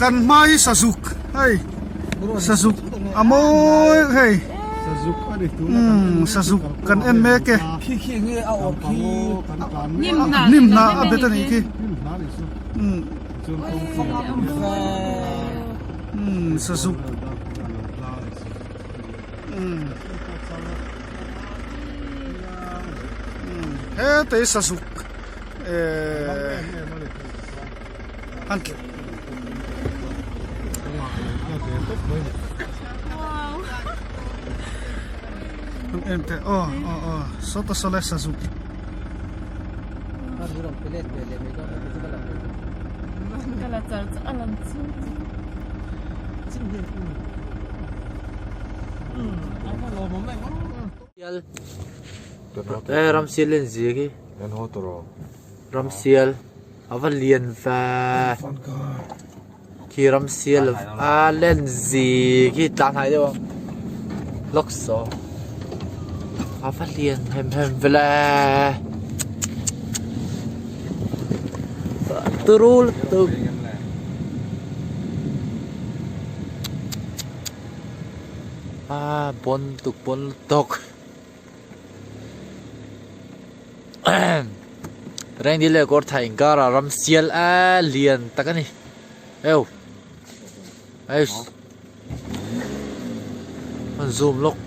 kan mai sazuk hey sazuk amoy hey sazuk kan en meke khi nghe ao khi nim na abetani ki sazuk he te sazuk han em te sota sole sazuk Ramsiel lên gì cái Ramsiel aval liền và khi Ramsiel lên gì cái tán hay đâu lốc số aval liền hem về là terul tu bon tuk Reng di le kor thai gara Ramsiel liền takani eo man zoom lok